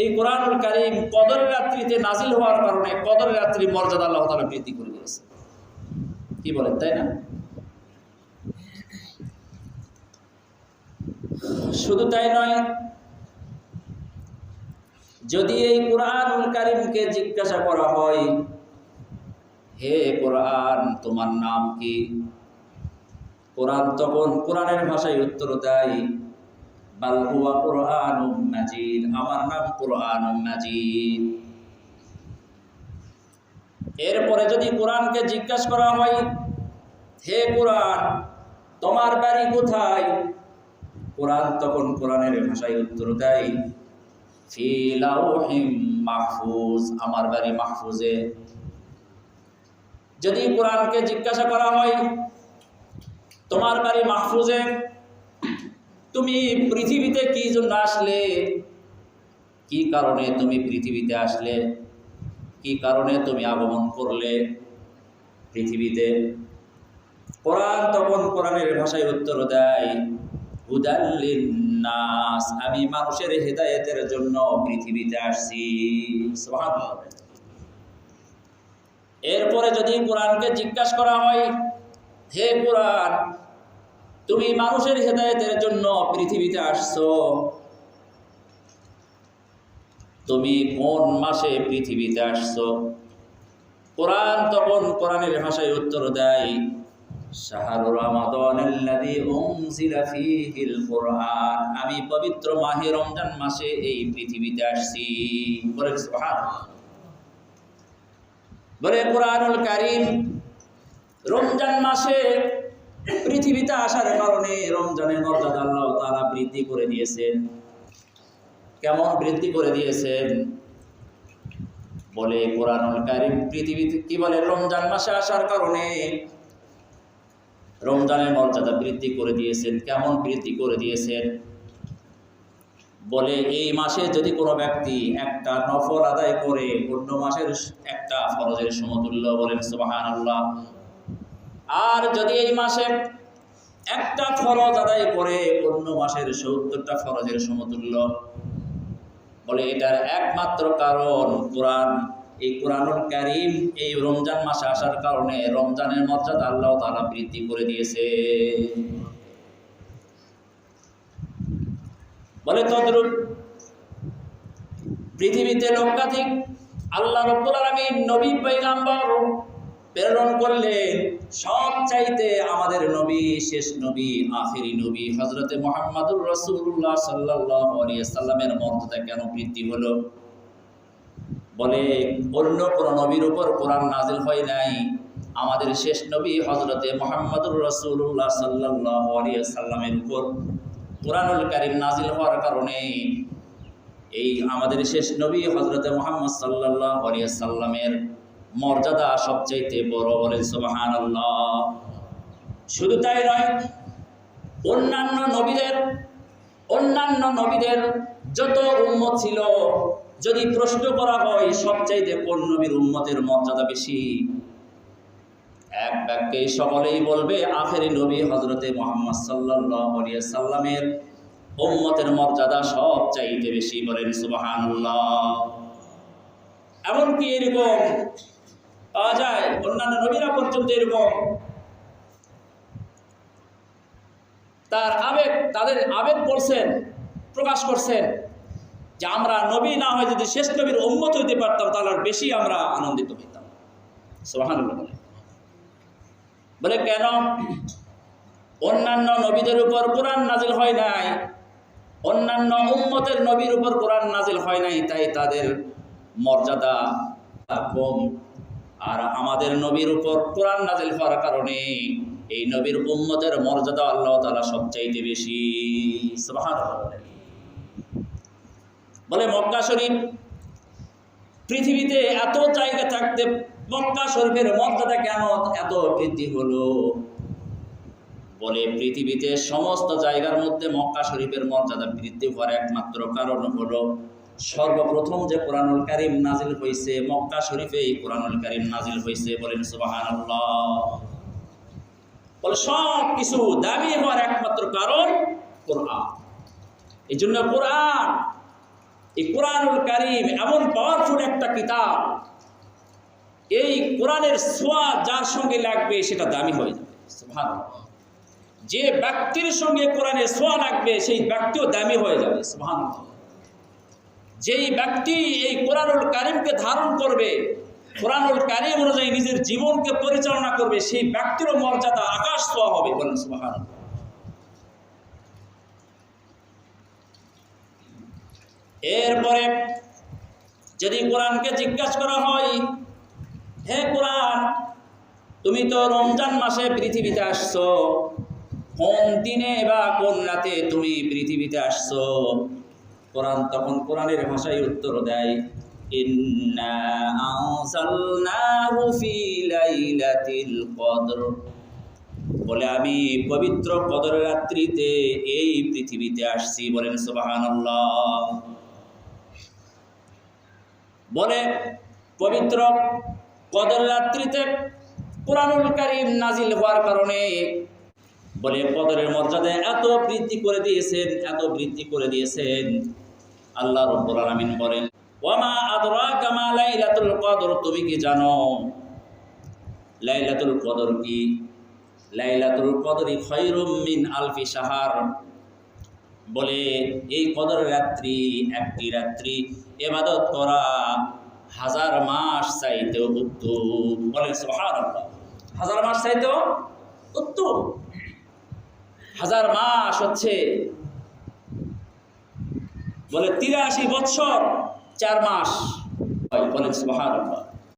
এই কোরআনুল কারীম কদরের রাত্রিতে নাজিল হওয়ার কারণে কদরের রাত্রির মর্যাদা আল্লাহ তাআলা বৃদ্ধি করে দিয়েছে। কি বলেন, তাই না? শুধু তাই নয়, যদি এই কোরআনুল কারীমকে জিজ্ঞাসা করা হয়, হে কোরআন তোমার নাম কি, কোরআন তখন কোরআনের ভাষায় উত্তর দেয়, বাল হুয়া কুরআনুম মাজিদ, আমার নাম কুরআনুম মাজিদ। এরপরে যদি কোরআনকে জিজ্ঞাসা করা হয়, হে কোরআন তোমার বাড়ি কোথায়, কোরআন তখন কোরআনের ভাষায় উত্তর দেয়, ফি লাউহিম মাহফুজ, আমার বাড়ি মাহফুজে। যদি কোরআনকে জিজ্ঞাসা করা হয়, তোমার বাড়ি মাহফুজে, তুমি পৃথিবীতে কি জন্য আসলে, কি কারণে তুমি পৃথিবীতে আসলে, কি কারণে তুমি আগমন করলে পৃথিবীতে, কোরআন তখন কোরআনের ভাষায় উত্তর দেয়, হুদাল লিন্নাস, আমি মানুষের হেদায়েতের জন্য পৃথিবীতে আসছি। সুবহানাল্লাহ। এরপরে যদি কোরআনকে জিজ্ঞাসা করা হয়, হে কোরআন তুমি মানুষের হেদায়েতের জন্য পৃথিবীতে আসছো, তুমি কোন মাসে পৃথিবীতে আসছো, কোরআন তখন কোরআনের ভাষায় উত্তর দেয়, শাহরু রমাদানাল্লাযী উনজিলা ফীহিল কুরআন, আমি পবিত্র মাহে রমজান মাসে এই পৃথিবীতে আসছি। বলেন সুবহানাল্লাহ। বলে কোরআনুল কারীম রমজান মাসে পৃথিবীতে আসার কারণে রমজানের মর্যাদা আল্লাহ তাআলা বৃদ্ধি করে দিয়েছেন। কেমন বৃদ্ধি করে দিয়েছেন? বলে কোরআনুল কারীম পৃথিবীতে কি বলে, রমজান মাসে আসার কারণে রমজানের মর্যাদা বৃদ্ধি করে দিয়েছেন। কেমন বৃদ্ধি করে দিয়েছেন? বলে এই মাসে যদি কোনো ব্যক্তি একটা নফল আদায় করে অন্য মাসের একটা ফরজের সমতুল্য, বলেন সুবহানাল্লাহ। আর যদি এই মাসে একটা ফরজ আদায় করে অন্য মাসের ৭০টা ফরজের সমতুল্য, বলে এটার একমাত্র কারণ কোরআন। এই কোরআনুল কারীম এই রমজান মাসে আসার কারণে রমজানের মর্যাদা আল্লাহ তাআলা বৃদ্ধি করে দিয়েছে। বলে তদ্রূপ পৃথিবীতে লক্ষাধিক আল্লাহ রাব্বুল আলামিন নবী পয়গম্বর প্রেরণ করলেন, সব চাইতে আমাদের নবী, শেষ নবী, আখেরি নবী হযরতে মুহাম্মদুর রাসূলুল্লাহ সাল্লাল্লাহু আলাইহি সাল্লামের মর্যাদা কেন বৃদ্ধি হলো? বলে অন্য কোন নবীর উপর কোরআন নাজিল হয় নাই, আমাদের শেষ নবী হযরতে মুহাম্মদুর রাসূলুল্লাহ সাল্লাল্লাহু আলাইহি সাল্লামের উপর কোরআনুল কারীম নাজিল হওয়ার কারণে এই আমাদের শেষ নবী হযরতে মুহাম্মদ সাল্লাল্লাহু আলাইহি সাল্লামের মর্যাদা সবচেয়ে বড়, বলেন সুবহানাল্লাহ। শুধু তাই নয়, অন্যান্য নবীদের যত উম্মত ছিল, যদি প্রশ্ন করা হয় সবচাইতে কোন নবীর উম্মতের মর্যাদা বেশি, এক বাক্যে সকলেই বলবে আখেরি নবী হযরতে মুহাম্মদ সাল্লাল্লাহু আলাইহি সাল্লামের উম্মতের মর্যাদা সবচাইতে বেশি, বলেন সুবহানাল্লাহ। এমনকি এরকম পাওয়া যায় অন্যান্য নবীরা পর্যন্ত এরকম তাদের আবেগ বলছেন, প্রকাশ করছেন যে আমরা নবী না হয় যদি শেষ নবীর উম্মত হইতে পারতাম তাহলে আর বেশি আমরা আনন্দিত হইতাম। সুবহানাল্লাহ। বলে কেন? অন্যান্য নবীদের উপর কোরআন নাজিল হয় নাই, অন্যান্য উম্মতের নবীর উপর কোরআন নাজিল হয় নাই, তাই তাদের মর্যাদা কম। আর আমাদের নবীর উপর কোরআন নাজিল হওয়ার কারণে এই নবীর উম্মতের মর্যাদা আল্লাহ তাআলা সবচাইতে বেশি। সুবহানাল্লাহ। বলে মক্কা শরীফ পৃথিবীতে এত জায়গা থাকতে মক্কা শরীফের মর্যাদা কেন এত বৃদ্ধি হলো? বলে পৃথিবীতে সমস্ত জায়গার মধ্যে মক্কা শরীফের মর্যাদা বৃদ্ধি হওয়ার একমাত্র কারণ হলো সর্বপ্রথম যে কোরআনুল কারীম নাজিল হয়েছে মক্কা শরীফে, এই কোরআনুল কারীম নাজিল হয়েছে, বলেন সুবহানাল্লাহ। বলে সব কিছু দামি হওয়ার একমাত্র কারণ কোরআন। এই জন্য কোরআন এই কোরআনুল কারীম এমন পাওয়ারফুল একটা কিতাব, এই কোরআনের ছোঁয়া যার সঙ্গে লাগবে সেটা দামি হয়ে যাবে। সুবহানাল্লাহ। যে ব্যক্তির সঙ্গে কোরআনের ছোঁয়া লাগবে সেই ব্যক্তিও দামি হয়ে যাবে। সুবহানাল্লাহ। যেই ব্যক্তি এই কোরআনুল কারীমকে ধারণ করবে, কোরআনুল কারীম অনুযায়ী নিজের জীবনকে পরিচালনা করবে, সেই ব্যক্তিরও মর্যাদা আকাশ ছোঁয়া হবে। বলেন সুবহানাল্লাহ। এরপরে যদি কোরআনকে জিজ্ঞাসা করা হয়, হে কোরআন, তুমি তো রমজান মাসে পৃথিবীতে আসছো, কোন দিনে বা কোন রাতে তুমি পৃথিবীতে আসছো? কোরআন তখন কোরআনের ভাষায় উত্তর দেয়, ইন্না আনজালনাহু ফি লাইলাতিল কদর, বলে আমি পবিত্র কদরের রাত্রিতে এই পৃথিবীতে আসছি। বলেন সুবহানাল্লাহ। বলে পবিত্র কদর রাত্রিতে কোরআনুল কারীম নাজিল হওয়ার কারণে বলে কদরের মর্যাদা এত বৃদ্ধি করে দিয়েছেন, এত বৃদ্ধি করে দিয়েছেন। আল্লাহ রাব্বুল আলামিন বলেন, ওয়ামা আদরাকা মা লাইলাতুল কদর, তুমি কি জানো লাইলাতুল কদর কি? লাইলাতুল কদরি খায়রুম মিন আলফি শাহর, বলে এই কদর রাত্রি, একটি রাত্রি ইবাদত করা 1000 মাস চাইতেও উত্তম। বলে সুবহানাল্লাহ। 1000 মাস চাইতেও উত্তম। 1000 মাস হচ্ছে বলে 83 বৎসর 4 মাস। বলে সুবহানাল্লাহ।